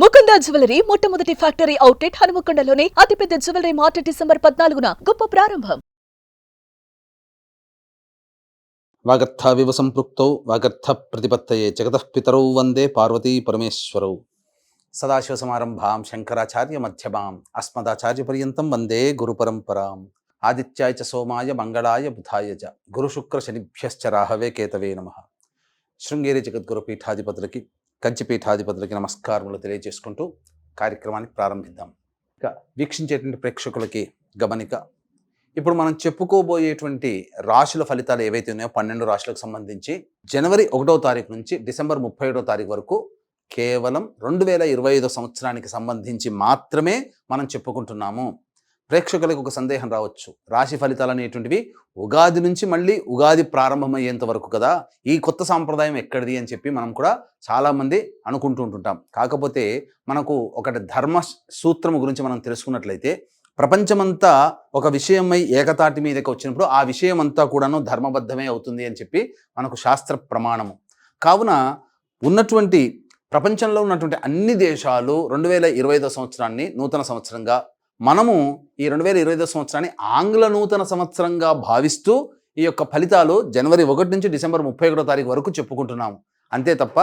Mukunda jewellery మొట్టమొదటి factory outlet హనుమకొండలోనే అతిపెద్ద jewellery mart December 14న గొప్ప ప్రారంభం. వాగర్థావివ సంపృక్తౌ వాగర్థ ప్రతిపత్తయే జగతః పితరౌ వందే పార్వతీ పరమేశ్వరౌ. సదాశివసమారంభాం శంకరాచార్య మధ్యమాం అస్మదాచార్య పర్యంతం వందే గురు పరంపరాం. ఆదిత్యాయ చ సోమాయ మంగళాయ బుధాయ చ గురుశుక్ర శనిభ్యశ్చ రాహవే కేతవే నమః. శృంగేరి జగద్గురు పీఠాధిపతులకి కంచిపీఠాధిపతులకి నమస్కారములు తెలియజేసుకుంటూ కార్యక్రమాన్ని ప్రారంభిద్దాం. ఇక వీక్షించేటువంటి ప్రేక్షకులకి గమనిక, ఇప్పుడు మనం చెప్పుకోబోయేటువంటి రాశుల ఫలితాలు ఏవైతే ఉన్నాయో 12 రాశులకు సంబంధించి జనవరి 1వ తారీఖు నుంచి డిసెంబర్ 31వ తారీఖు వరకు కేవలం 2025 సంవత్సరానికి సంబంధించి మాత్రమే మనం చెప్పుకుంటున్నాము. ప్రేక్షకులకు ఒక సందేహం రావచ్చు, రాశి ఫలితాలు అనేటువంటివి ఉగాది నుంచి మళ్ళీ ఉగాది ప్రారంభమయ్యేంత వరకు కదా, ఈ కొత్త సాంప్రదాయం ఎక్కడిది అని చెప్పి మనం కూడా చాలామంది అనుకుంటూ ఉంటుంటాం. కాకపోతే మనకు ఒకటి ధర్మ సూత్రము గురించి మనం తెలుసుకున్నట్లయితే, ప్రపంచమంతా ఒక విషయమై ఏకతాటి మీదకి వచ్చినప్పుడు ఆ విషయం అంతా కూడాను ధర్మబద్ధమే అవుతుంది అని చెప్పి మనకు శాస్త్ర ప్రమాణము. కావున ఉన్నటువంటి ప్రపంచంలో ఉన్నటువంటి అన్ని దేశాలు 2025 సంవత్సరాన్ని నూతన సంవత్సరంగా, మనము ఈ 2025 సంవత్సరాన్ని ఆంగ్ల నూతన సంవత్సరంగా భావిస్తూ ఈ యొక్క ఫలితాలు జనవరి 1 నుంచి డిసెంబర్ 31వ తారీఖు వరకు చెప్పుకుంటున్నాము. అంతే తప్ప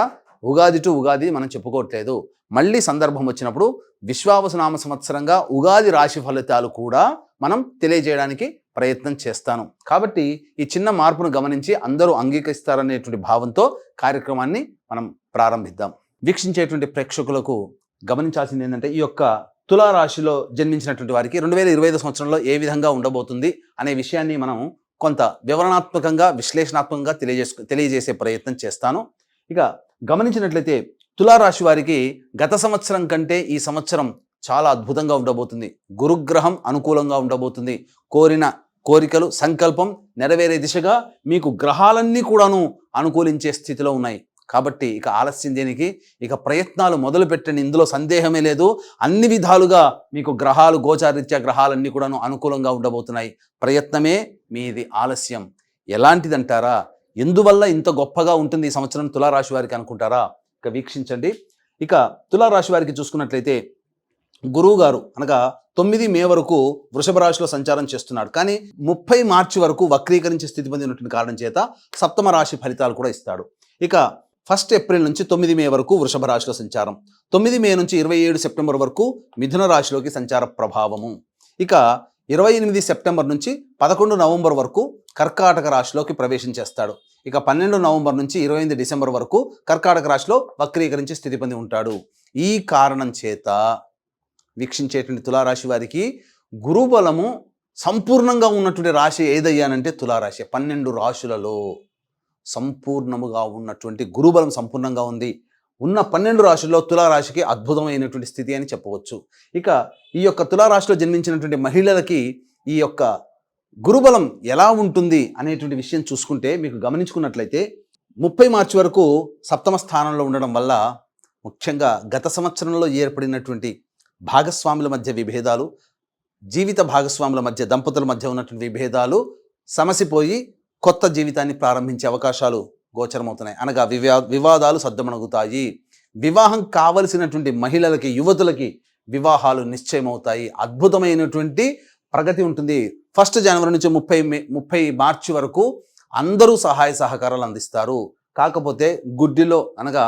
ఉగాది టు ఉగాది మనం చెప్పుకోవట్లేదు. మళ్ళీ సందర్భం వచ్చినప్పుడు విశ్వావసునామ సంవత్సరంగా ఉగాది రాశి ఫలితాలు కూడా మనం తెలియజేయడానికి ప్రయత్నం చేస్తాను. కాబట్టి ఈ చిన్న మార్పును గమనించి అందరూ అంగీకరిస్తారనేటువంటి భావంతో కార్యక్రమాన్ని మనం ప్రారంభిద్దాం. వీక్షించేటువంటి ప్రేక్షకులకు గమనించాల్సింది ఏంటంటే, ఈ యొక్క తులారాశిలో జన్మించినటువంటి వారికి 2025 సంవత్సరంలో ఏ విధంగా ఉండబోతుంది అనే విషయాన్ని మనం కొంత వివరణాత్మకంగా విశ్లేషణాత్మకంగా తెలియజేసే ప్రయత్నం చేస్తాను. ఇక గమనించినట్లయితే తులారాశి వారికి గత సంవత్సరం కంటే ఈ సంవత్సరం చాలా అద్భుతంగా ఉండబోతుంది. గురుగ్రహం అనుకూలంగా ఉండబోతుంది. కోరిన కోరికలు సంకల్పం నెరవేరే దిశగా మీకు గ్రహాలన్నీ కూడాను అనుకూలించే స్థితిలో ఉన్నాయి. కాబట్టి ఇక ఆలస్యం దేనికి, ఇక ప్రయత్నాలు మొదలు పెట్టండి. ఇందులో సందేహమే లేదు. అన్ని విధాలుగా మీకు గ్రహాలు, గోచారీత్యా గ్రహాలన్నీ కూడాను అనుకూలంగా ఉండబోతున్నాయి. ప్రయత్నమే మీది ఆలస్యం. ఎలాంటిదంటారా, ఎందువల్ల ఇంత గొప్పగా ఉంటుంది ఈ సంవత్సరం తులారాశి వారికి అనుకుంటారా? ఇక వీక్షించండి. ఇక తులారాశి వారికి చూసుకున్నట్లయితే గురువు గారు అనగా 9 మే వరకు వృషభ రాశిలో సంచారం చేస్తున్నాడు. కానీ 30 మార్చి వరకు వక్రీకరించే స్థితి పొందినటువంటి కారణం చేత సప్తమ రాశి ఫలితాలు కూడా ఇస్తాడు. ఇక 1 ఏప్రిల్ నుంచి 9 మే వరకు వృషభ రాశిలో సంచారం, 9 మే నుంచి 27 సెప్టెంబర్ వరకు మిథున రాశిలోకి సంచార ప్రభావము. ఇక 28 సెప్టెంబర్ నుంచి 11 నవంబర్ వరకు కర్కాటక రాశిలోకి ప్రవేశం చేస్తాడు. ఇక 12 నవంబర్ నుంచి 28 డిసెంబర్ వరకు కర్కాటక రాశిలో వక్రీకరించే స్థితి పొంది ఉంటాడు. ఈ కారణం చేత వీక్షించేటువంటి తులారాశి వారికి గురుబలము సంపూర్ణంగా ఉన్నటువంటి రాశి ఏదయ్యానంటే తులారాశి. 12 రాశులలో సంపూర్ణముగా ఉన్నటువంటి గురుబలం సంపూర్ణంగా ఉంది. ఉన్న 12 రాశుల్లో తులారాశికి అద్భుతమైనటువంటి స్థితి అని చెప్పవచ్చు. ఇక ఈ యొక్క తులారాశిలో జన్మించినటువంటి మహిళలకి ఈ యొక్క గురుబలం ఎలా ఉంటుంది అనేటువంటి విషయం చూసుకుంటే, మీకు గమనించుకున్నట్లయితే 30 మార్చి వరకు సప్తమ స్థానంలో ఉండడం వల్ల ముఖ్యంగా గత సంవత్సరంలో ఏర్పడినటువంటి భాగస్వాముల మధ్య విభేదాలు, జీవిత భాగస్వాముల మధ్య, దంపతుల మధ్య ఉన్నటువంటి విభేదాలు సమసిపోయి కొత్త జీవితాన్ని ప్రారంభించే అవకాశాలు గోచరమవుతున్నాయి. అనగా వివాదాలు సద్దుమణుగుతాయి. వివాహం కావలసినటువంటి మహిళలకి, యువతులకి వివాహాలు నిశ్చయమవుతాయి. అద్భుతమైనటువంటి ప్రగతి ఉంటుంది. 1 జనవరి నుంచి 30 మార్చి వరకు అందరూ సహాయ సహకారాలు అందిస్తారు. కాకపోతే గుడ్డిలో అనగా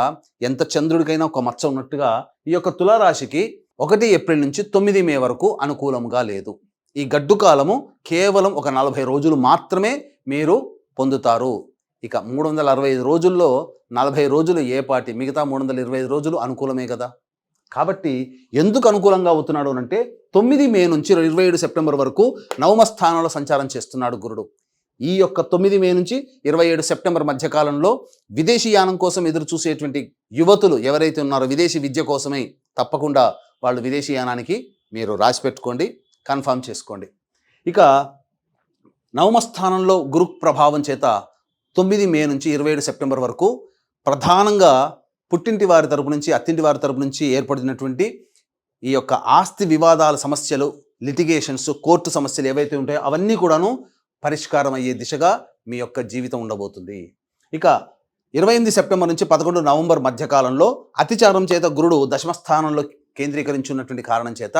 ఎంత చంద్రుడికైనా ఒక మచ్చ ఉన్నట్టుగా ఈ యొక్క తులారాశికి 1 ఏప్రిల్ నుంచి 9 మే వరకు అనుకూలంగా లేదు. ఈ గడ్డు కాలము కేవలం ఒక 40 రోజులు మాత్రమే మీరు పొందుతారు. ఇక 365 రోజుల్లో 40 రోజులు ఏపాటి, మిగతా 325 రోజులు అనుకూలమే కదా. కాబట్టి ఎందుకు అనుకూలంగా అవుతున్నాడు అంటే, 9 మే నుంచి 27 సెప్టెంబర్ వరకు నవమ స్థానంలో సంచారం చేస్తున్నాడు గురుడు. ఈ యొక్క 9 మే నుంచి 27 సెప్టెంబర్ మధ్యకాలంలో విదేశీయానం కోసం ఎదురు చూసేటువంటి యువతులు ఎవరైతే ఉన్నారో, విదేశీ విద్య కోసమై తప్పకుండా వాళ్ళు విదేశీయానానికి మీరు రాసి పెట్టుకోండి, కన్ఫర్మ్ చేసుకోండి. ఇక నవమ స్థానంలో గురు ప్రభావం చేత 9 మే నుంచి 27 సెప్టెంబర్ వరకు ప్రధానంగా పుట్టింటి వారి తరపు నుంచి, అత్తింటి వారి తరపు నుంచి ఏర్పడినటువంటి ఈ యొక్క ఆస్తి వివాదాల సమస్యలు, లిటిగేషన్స్, కోర్టు సమస్యలు ఏవైతే ఉంటాయో అవన్నీ కూడాను పరిష్కారం అయ్యే దిశగా మీ యొక్క జీవితం ఉండబోతుంది. ఇక 28 సెప్టెంబర్ నుంచి 11 నవంబర్ మధ్యకాలంలో అతిచారం చేత గురుడు దశమ స్థానంలో కేంద్రీకరించి ఉన్నటువంటి కారణం చేత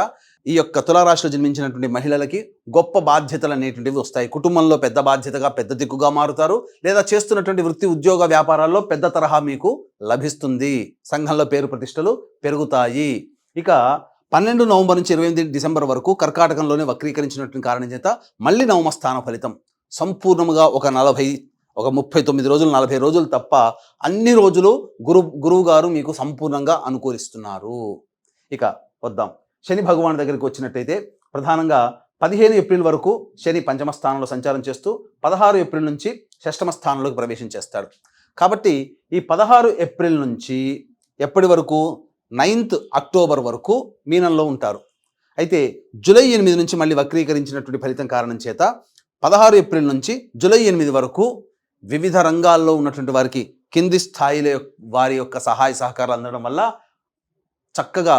ఈ యొక్క తులారాశిలో జన్మించినటువంటి మహిళలకి గొప్ప బాధ్యతలు అనేటువంటివి వస్తాయి. కుటుంబంలో పెద్ద బాధ్యతగా, పెద్ద దిక్కుగా మారుతారు. లేదా చేస్తున్నటువంటి వృత్తి ఉద్యోగ వ్యాపారాల్లో పెద్ద తరహా మీకు లభిస్తుంది. సంఘంలో పేరు ప్రతిష్టలు పెరుగుతాయి. ఇక 12 నవంబర్ నుంచి 28 డిసెంబర్ వరకు కర్కాటకంలోనే వక్రీకరించినటువంటి కారణం చేత మళ్ళీ నవమ స్థాన ఫలితం సంపూర్ణముగా ఒక 39 రోజులు 40 రోజులు తప్ప అన్ని రోజులు గురువు గారు మీకు సంపూర్ణంగా అనుకూలిస్తున్నారు. ఇక వద్దాం శని భగవాన్ దగ్గరికి వచ్చినట్టయితే ప్రధానంగా 15 ఏప్రిల్ వరకు శని పంచమ స్థానంలో సంచారం చేస్తూ 16 ఏప్రిల్ నుంచి షష్టమ స్థానంలోకి ప్రవేశం చేస్తాడు. కాబట్టి ఈ 16 ఏప్రిల్ నుంచి ఎప్పటి వరకు 9th అక్టోబర్ వరకు మీనంలో ఉంటారు. అయితే జూలై 8 నుంచి మళ్ళీ వక్రీకరించినటువంటి ఫలితం కారణం చేత 16 ఏప్రిల్ నుంచి జూలై 8 వరకు వివిధ రంగాల్లో ఉన్నటువంటి వారికి కింది స్థాయిలో వారి యొక్క సహాయ సహకారాలు అందడం వల్ల చక్కగా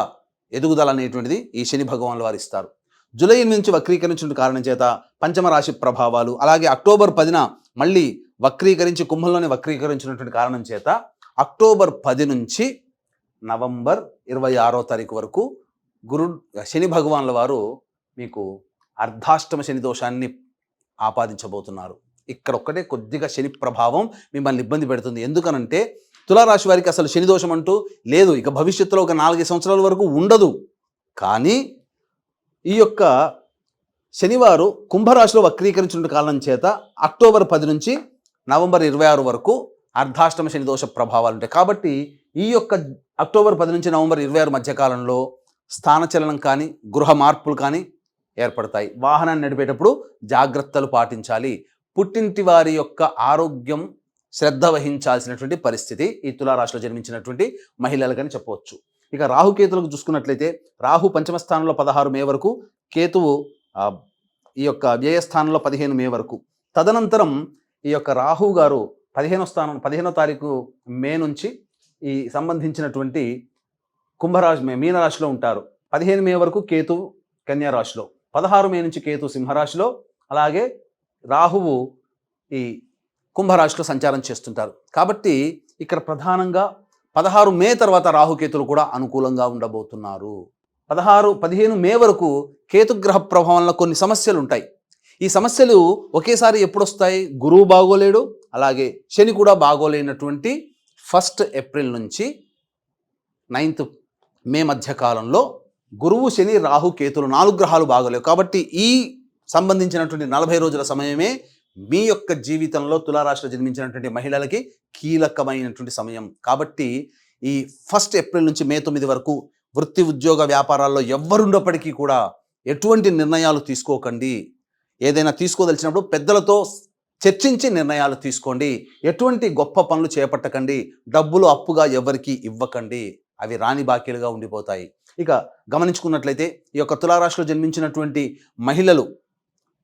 ఎదుగుదల అనేటువంటిది ఈ శని భగవాన్లు వారు ఇస్తారు. జూలై 8 నుంచి వక్రీకరించిన కారణం చేత పంచమ రాశి ప్రభావాలు, అలాగే అక్టోబర్ 10న మళ్ళీ వక్రీకరించి కుంభంలోనే వక్రీకరించినటువంటి కారణం చేత అక్టోబర్ 10 నుంచి నవంబర్ 26వ తారీఖు వరకు శని భగవాన్ల వారు మీకు అర్ధాష్టమ శని దోషాన్ని ఆపాదించబోతున్నారు. ఇక్కడ ఒక్కటే కొద్దిగా శని ప్రభావం మిమ్మల్ని ఇబ్బంది పెడుతుంది. ఎందుకనంటే తులారాశి వారికి అసలు శని దోషం అంటూ లేదు. ఇక భవిష్యత్తులో ఒక 4 సంవత్సరాల వరకు ఉండదు. కానీ ఈ యొక్క శనివారు కుంభరాశిలో వక్రీకరించిన కారణం చేత అక్టోబర్ 10 నుంచి నవంబర్ 26 వరకు అర్ధాష్టమ శని దోష ప్రభావాలు ఉంటాయి. కాబట్టి ఈ యొక్క అక్టోబర్ 10 నుంచి నవంబర్ 26 మధ్యకాలంలో స్థానచలనం కానీ గృహ మార్పులు కానీ ఏర్పడతాయి. వాహనాన్ని నడిపేటప్పుడు జాగ్రత్తలు పాటించాలి. పుట్టింటి వారి యొక్క ఆరోగ్యం శ్రద్ధ వహించాల్సినటువంటి పరిస్థితి ఈ తులారాశిలో జన్మించినటువంటి మహిళలకని చెప్పవచ్చు. ఇక రాహుకేతులకు చూసుకున్నట్లయితే రాహు పంచమ స్థానంలో 16 మే వరకు, కేతువు ఈ యొక్క వ్యయస్థానంలో 15 మే వరకు. తదనంతరం ఈ యొక్క రాహు గారు 15వ తారీఖు మే నుంచి ఈ సంబంధించినటువంటి మీనరాశిలో ఉంటారు. 15 మే వరకు కేతువు కన్యా రాశిలో, 16 మే నుంచి కేతు సింహరాశిలో, అలాగే రాహువు ఈ కుంభరాశిలో సంచారం చేస్తుంటారు. కాబట్టి ఇక్కడ ప్రధానంగా 16 మే తర్వాత రాహుకేతులు కూడా అనుకూలంగా ఉండబోతున్నారు. 15 మే వరకు కేతుగ్రహ ప్రభావంలో కొన్ని సమస్యలు ఉంటాయి. ఈ సమస్యలు ఒకేసారి ఎప్పుడు వస్తాయి? గురువు బాగోలేడు, అలాగే శని కూడా బాగోలేనటువంటి 1 ఏప్రిల్ నుంచి 9th మే మధ్య కాలంలో గురువు, శని, రాహు, కేతులు 4 గ్రహాలు బాగోలేవు. కాబట్టి ఈ సంబంధించినటువంటి 40 రోజుల సమయమే మీ యొక్క జీవితంలో తులారాశిలో జన్మించినటువంటి మహిళలకి కీలకమైనటువంటి సమయం. కాబట్టి ఈ 1 ఏప్రిల్ నుంచి మే 9 వరకు వృత్తి ఉద్యోగ వ్యాపారాల్లో ఎవ్వరున్నప్పటికీ కూడా ఎటువంటి నిర్ణయాలు తీసుకోకండి. ఏదైనా తీసుకోదలిచినప్పుడు పెద్దలతో చర్చించి నిర్ణయాలు తీసుకోండి. ఎటువంటి గొప్ప పనులు చేపట్టకండి. డబ్బులు అప్పుగా ఎవరికి ఇవ్వకండి. అవి రాని బాకీలుగా ఉండిపోతాయి. ఇక గమనించుకున్నట్లయితే ఈ యొక్క తులారాశిలో జన్మించినటువంటి మహిళలు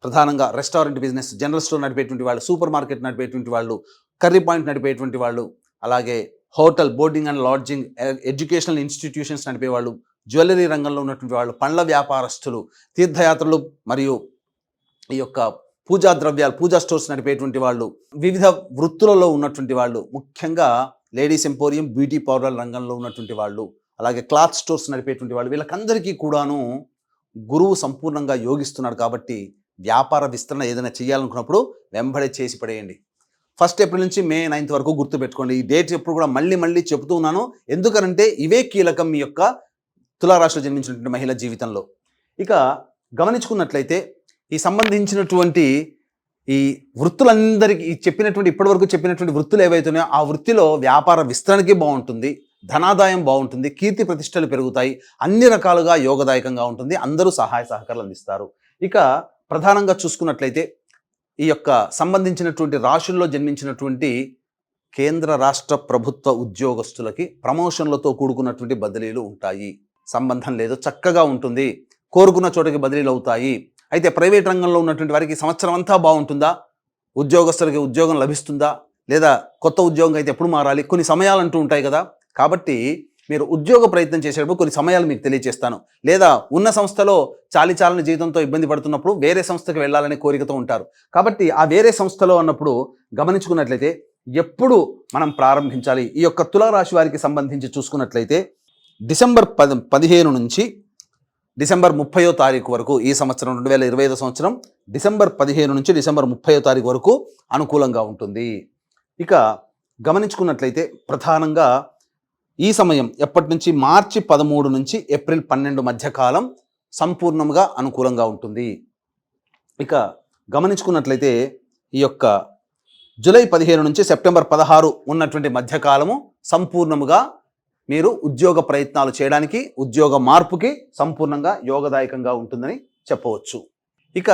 ప్రధానంగా రెస్టారెంట్ బిజినెస్, జనరల్ స్టోర్ నడిపేటువంటి వాళ్ళు, సూపర్ మార్కెట్ నడిపేటువంటి వాళ్ళు, కర్రీ పాయింట్ నడిపేటువంటి వాళ్ళు, అలాగే hotel, boarding and lodging, educational institutions నడిపేవాళ్ళు, జ్యువెలరీ రంగంలో ఉన్నటువంటి వాళ్ళు, పండ్ల వ్యాపారస్తులు, తీర్థయాత్రలు మరియు ఈ యొక్క పూజా ద్రవ్యాలు, పూజా స్టోర్స్ నడిపేటువంటి వాళ్ళు, వివిధ వృత్తులలో ఉన్నటువంటి వాళ్ళు, ముఖ్యంగా లేడీస్ ఎంపోరియం, బ్యూటీ పార్లర్ రంగంలో ఉన్నటువంటి వాళ్ళు, అలాగే క్లాత్ స్టోర్స్ నడిపేటువంటి వాళ్ళు, వీళ్ళకందరికీ కూడాను గురువు సంపూర్ణంగా యోగిస్తున్నాడు. కాబట్టి వ్యాపార విస్తరణ ఏదైనా చేయాలనుకున్నప్పుడు వెంబడే చేసి పడేయండి. 1 ఏప్రిల్ నుంచి మే 9th వరకు గుర్తుపెట్టుకోండి. ఈ డేట్ ఎప్పుడు కూడా మళ్ళీ చెబుతూ ఉన్నాను. ఎందుకనంటే ఇవే కీలకం మీ యొక్క తులారాశిలో జన్మించినటువంటి మహిళ జీవితంలో. ఇక గమనించుకున్నట్లయితే ఈ సంబంధించినటువంటి ఈ వృత్తులందరికీ ఇప్పటివరకు చెప్పినటువంటి వృత్తులు ఏవైతున్నాయో ఆ వృత్తిలో వ్యాపార విస్తరణకి బాగుంటుంది, ధనాదాయం బాగుంటుంది, కీర్తి ప్రతిష్టలు పెరుగుతాయి, అన్ని రకాలుగా యోగదాయకంగా ఉంటుంది. అందరూ సహాయ సహకారాలు అందిస్తారు. ఇక ప్రధానంగా చూసుకున్నట్లయితే ఈ యొక్క సంబంధించినటువంటి రాశుల్లో జన్మించినటువంటి కేంద్ర రాష్ట్ర ప్రభుత్వ ఉద్యోగస్తులకి ప్రమోషన్లతో కూడుకున్నటువంటి బదిలీలు ఉంటాయి. సంబంధం లేదు, చక్కగా ఉంటుంది, కోరుకున్న చోటకి బదిలీలు అవుతాయి. అయితే ప్రైవేట్ రంగంలో ఉన్నటువంటి వారికి సంవత్సరం అంతా బాగుంటుందా? ఉద్యోగస్తులకి ఉద్యోగం లభిస్తుందా? లేదా కొత్త ఉద్యోగం అయితే ఎప్పుడు మారాలి? కొన్ని సమయాలు అంటూ ఉంటాయి కదా. కాబట్టి మీరు ఉద్యోగ ప్రయత్నం చేసేటప్పుడు కొన్ని సమయాలు మీకు తెలియజేస్తాను. లేదా ఉన్న సంస్థలో చాలీచాలని జీవితంతో ఇబ్బంది పడుతున్నప్పుడు వేరే సంస్థకి వెళ్ళాలనే కోరికతో ఉంటారు. కాబట్టి ఆ వేరే సంస్థలో అన్నప్పుడు గమనించుకున్నట్లయితే ఎప్పుడు మనం ప్రారంభించాలి? ఈ యొక్క తులారాశి వారికి సంబంధించి చూసుకున్నట్లయితే డిసెంబర్ 15 నుంచి డిసెంబర్ 30వ తారీఖు వరకు, ఈ సంవత్సరం 2025 సంవత్సరం డిసెంబర్ 15 నుంచి డిసెంబర్ 30వ తారీఖు వరకు అనుకూలంగా ఉంటుంది. ఇక గమనించుకున్నట్లయితే ప్రధానంగా ఈ సమయం ఎప్పటి నుంచి మార్చి 13 నుంచి ఏప్రిల్ 12 మధ్యకాలం సంపూర్ణంగా అనుకూలంగా ఉంటుంది. ఇక గమనించుకున్నట్లయితే ఈ యొక్క జూలై 15 నుంచి సెప్టెంబర్ 16 ఉన్నటువంటి మధ్యకాలము సంపూర్ణముగా మీరు ఉద్యోగ ప్రయత్నాలు చేయడానికి, ఉద్యోగ మార్పుకి సంపూర్ణంగా యోగదాయకంగా ఉంటుందని చెప్పవచ్చు. ఇక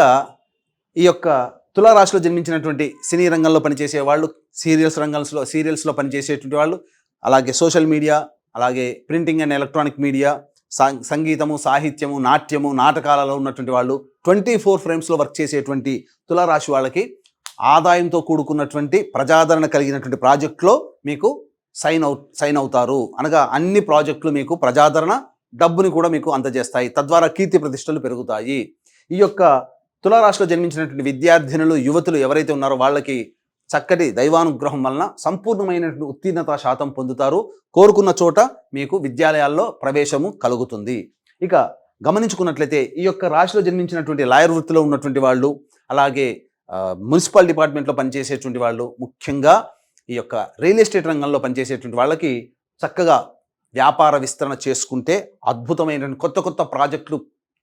ఈ యొక్క తులారాశిలో జన్మించినటువంటి సినీ రంగంలో పనిచేసే వాళ్ళు, సీరియల్స్లో పనిచేసేటువంటి వాళ్ళు, అలాగే సోషల్ మీడియా, అలాగే ప్రింటింగ్ అండ్ ఎలక్ట్రానిక్ మీడియా, సంగీతము, సాహిత్యము, నాట్యము, నాటకాలలో ఉన్నటువంటి వాళ్ళు, 24 ఫ్రేమ్స్లో వర్క్ చేసేటువంటి తులారాశి వాళ్ళకి ఆదాయంతో కూడుకున్నటువంటి ప్రజాదరణ కలిగినటువంటి ప్రాజెక్టులో మీకు సైన్ అవుతారు. అనగా అన్ని ప్రాజెక్టులు మీకు ప్రజాదరణ, డబ్బుని కూడా మీకు అందజేస్తాయి. తద్వారా కీర్తి ప్రతిష్టలు పెరుగుతాయి. ఈ యొక్క తులారాశిలో జన్మించినటువంటి విద్యార్థినులు, యువతులు ఎవరైతే ఉన్నారో వాళ్ళకి చక్కటి దైవానుగ్రహం వలన సంపూర్ణమైనటువంటి ఉత్తీర్ణత శాతం పొందుతారు. కోరుకున్న చోట మీకు విద్యాలయాల్లో ప్రవేశము కలుగుతుంది. ఇక గమనించుకున్నట్లయితే ఈ యొక్క రాశిలో జన్మించినటువంటి లాయర్ వృత్తిలో ఉన్నటువంటి వాళ్ళు, అలాగే మున్సిపల్ డిపార్ట్మెంట్లో పనిచేసేటువంటి వాళ్ళు, ముఖ్యంగా ఈ యొక్క రియల్ ఎస్టేట్ రంగంలో పనిచేసేటువంటి వాళ్ళకి చక్కగా వ్యాపార విస్తరణ చేసుకుంటే అద్భుతమైనటువంటి కొత్త ప్రాజెక్టులు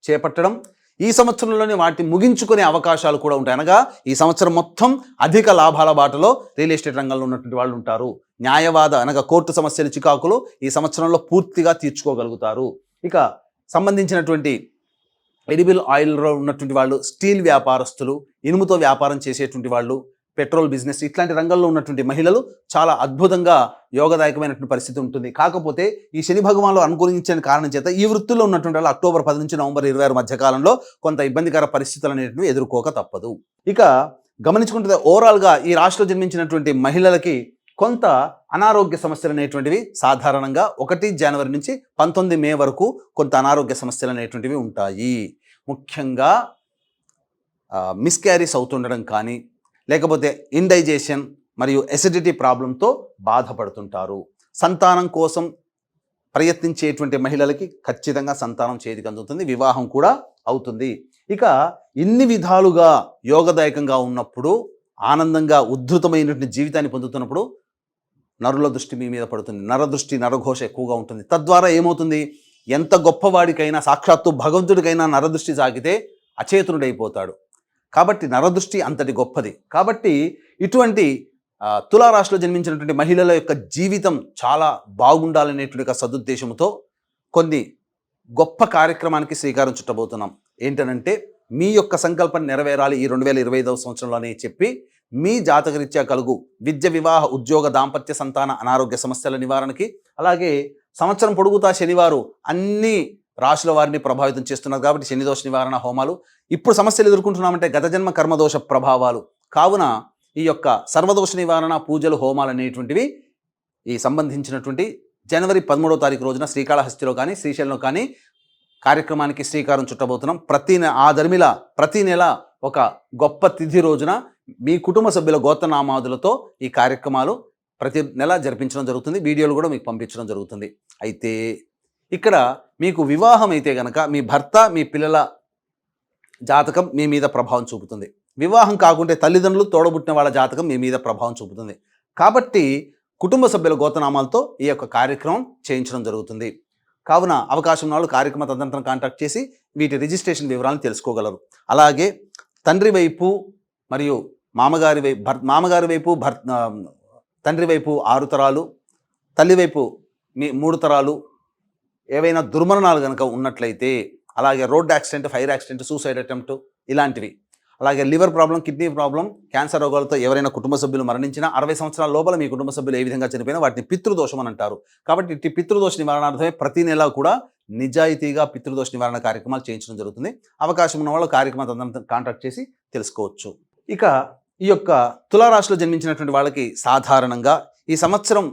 చేపట్టడం, ఈ సంవత్సరంలోనే వాటిని ముగించుకునే అవకాశాలు కూడా ఉంటాయి. అనగా ఈ సంవత్సరం మొత్తం అధిక లాభాల బాటలో రియల్ ఎస్టేట్ రంగంలో ఉన్నటువంటి వాళ్ళు ఉంటారు. న్యాయవాద అనగా కోర్టు సమస్యలు, చికాకులు ఈ సంవత్సరంలో పూర్తిగా తీర్చుకోగలుగుతారు. ఇక సంబంధించినటువంటి ఎడిబుల్ ఆయిల్లో ఉన్నటువంటి వాళ్ళు, స్టీల్ వ్యాపారస్తులు, ఇనుముతో వ్యాపారం చేసేటువంటి వాళ్ళు, పెట్రోల్ బిజినెస్, ఇట్లాంటి రంగంలో ఉన్నటువంటి మహిళలు చాలా అద్భుతంగా యోగదాయకమైనటువంటి పరిస్థితి ఉంటుంది. కాకపోతే ఈ శని భగవానులు అనుకూలించిన కారణం చేత ఈ వృత్తుల్లో ఉన్నటువంటి వాళ్ళు అక్టోబర్ 10 నుంచి నవంబర్ 26 మధ్యకాలంలో కొంత ఇబ్బందికర పరిస్థితులు అనేటివి ఎదుర్కోక తప్పదు. ఇక గమనించుకుంటే ఓవరాల్గా ఈ రాశిలో జన్మించినటువంటి మహిళలకి కొంత అనారోగ్య సమస్యలు అనేటువంటివి సాధారణంగా 1 జనవరి నుంచి 19 మే వరకు కొంత అనారోగ్య సమస్యలు అనేటువంటివి ఉంటాయి. ముఖ్యంగా మిస్క్యారీస్ అవుతుండడం కానీ, లేకపోతే ఇండైజెషన్ మరియు ఎసిడిటీ ప్రాబ్లంతో బాధపడుతుంటారు. సంతానం కోసం ప్రయత్నించేటువంటి మహిళలకి ఖచ్చితంగా సంతానం చేతికి అందుతుంది, వివాహం కూడా అవుతుంది. ఇక ఇన్ని విధాలుగా యోగదాయకంగా ఉన్నప్పుడు, ఆనందంగా ఉద్ధృతమైనటువంటి జీవితాన్ని పొందుతున్నప్పుడు నరుల దృష్టి మీ మీద పడుతుంది. నరదృష్టి, నరఘోష ఎక్కువగా ఉంటుంది. తద్వారా ఏమవుతుంది, ఎంత గొప్పవాడికైనా, సాక్షాత్తు భగవంతుడికైనా నరదృష్టి సాగితే అచేతనుడైపోతాడు. కాబట్టి నరదృష్టి అంతటి గొప్పది. కాబట్టి ఇటువంటి తులారాశిలో జన్మించినటువంటి మహిళల యొక్క జీవితం చాలా బాగుండాలనేటువంటి ఒక సదుద్దేశంతో కొన్ని గొప్ప కార్యక్రమానికి శ్రీకారం చుట్టబోతున్నాం. ఏంటనంటే, మీ యొక్క సంకల్పం నెరవేరాలి ఈ 2025 సంవత్సరంలోనే చెప్పి, మీ జాతకరీత్యా కలుగు విద్య, వివాహ, ఉద్యోగ, దాంపత్య, సంతాన, అనారోగ్య సమస్యల నివారణకి, అలాగే సంవత్సరం పొడుగుతా శనివారు అన్ని రాశుల వారిని ప్రభావితం చేస్తున్నారు కాబట్టి శనిదోష నివారణ హోమాలు. ఇప్పుడు సమస్యలు ఎదుర్కొంటున్నామంటే గత జన్మ కర్మదోష ప్రభావాలు. కావున ఈ యొక్క సర్వదోష నివారణ పూజలు, హోమాలు అనేటువంటివి ఈ సంబంధించినటువంటి జనవరి 13వ తారీఖు రోజున శ్రీకాళహస్తిలో కానీ, శ్రీశైలంలో కానీ కార్యక్రమానికి శ్రీకారం చుట్టబోతున్నాం. ప్రతి నెల ఒక గొప్ప తిథి రోజున మీ కుటుంబ సభ్యుల గోత్రనామాదులతో ఈ కార్యక్రమాలు ప్రతి నెల జరిపించడం జరుగుతుంది. వీడియోలు కూడా మీకు పంపించడం జరుగుతుంది. అయితే ఇక్కడ మీకు వివాహం అయితే గనక మీ భర్త, మీ పిల్లల జాతకం మీ మీద ప్రభావం చూపుతుంది. వివాహం కాకుంటే తల్లిదండ్రులు, తోడబుట్టిన వాళ్ళ జాతకం మీ మీద ప్రభావం చూపుతుంది. కాబట్టి కుటుంబ సభ్యుల గోత్రనామాలతో ఈ యొక్క కార్యక్రమం చేయించడం జరుగుతుంది. కావున అవకాశం ఉన్న వాళ్ళు కార్యక్రమ తదనంతరం కాంటాక్ట్ చేసి వీటి రిజిస్ట్రేషన్ వివరాలను తెలుసుకోగలరు. అలాగే తండ్రి వైపు మరియు మామగారి వైపు తండ్రి వైపు 6 తరాలు, తల్లి వైపు 3 తరాలు ఏవైనా దుర్మరణాలు కనుక ఉన్నట్లయితే, అలాగే road accident, fire accident, suicide attempt ఇలాంటివి, అలాగే liver problem, kidney problem, cancer రోగాలతో ఎవరైనా కుటుంబ సభ్యులు మరణించినా 60 సంవత్సరాల లోపల మీ కుటుంబ సభ్యులు ఏ విధంగా చనిపోయినా వాటిని పితృదోషం అని అంటారు. కాబట్టి ఇట్టి పితృదోష నివారణార్థమే ప్రతి నెల కూడా నిజాయితీగా పితృదోష నివారణ కార్యక్రమాలు చేయించడం జరుగుతుంది. అవకాశం ఉన్న వాళ్ళు కార్యక్రమం తదనంతరం కాంటాక్ట్ చేసి తెలుసుకోవచ్చు. ఇక ఈ యొక్క తులారాశిలో జన్మించినటువంటి వాళ్ళకి సాధారణంగా ఈ సంవత్సరం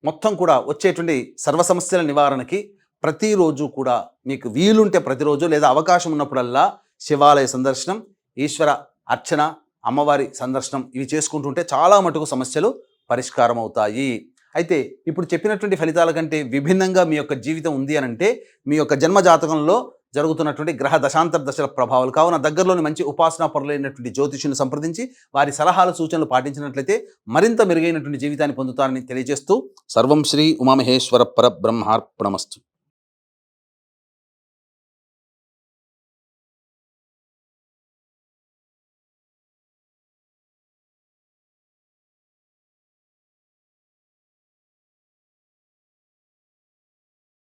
మొత్తం కూడా వచ్చేటువంటి సర్వ సమస్యల నివారణకి ప్రతిరోజు కూడా మీకు వీలుంటే ప్రతిరోజు లేదా అవకాశం ఉన్నప్పుడల్లా శివాలయ సందర్శనం, ఈశ్వర అర్చన, అమ్మవారి సందర్శనం ఇవి చేసుకుంటుంటే చాలా మటుకు సమస్యలు పరిష్కారం అవుతాయి. అయితే ఇప్పుడు చెప్పినటువంటి ఫలితాల కంటే విభిన్నంగా మీ యొక్క జీవితం ఉంది అని అంటే మీ యొక్క జన్మ జాతకంలో జరుగుతున్నటువంటి గ్రహ దశాంతర దశల ప్రభావాలు. కావున దగ్గరలోని మంచి ఉపాసనా పరులైనటువంటి జ్యోతిష్యుని సంప్రదించి వారి సలహాలు సూచనలు పాటించినట్లయితే మరింత మెరుగైనటువంటి జీవితాన్ని పొందుతారని తెలియజేస్తూ సర్వం శ్రీ ఉమామహేశ్వర పరబ్రహ్మార్పణమస్తు.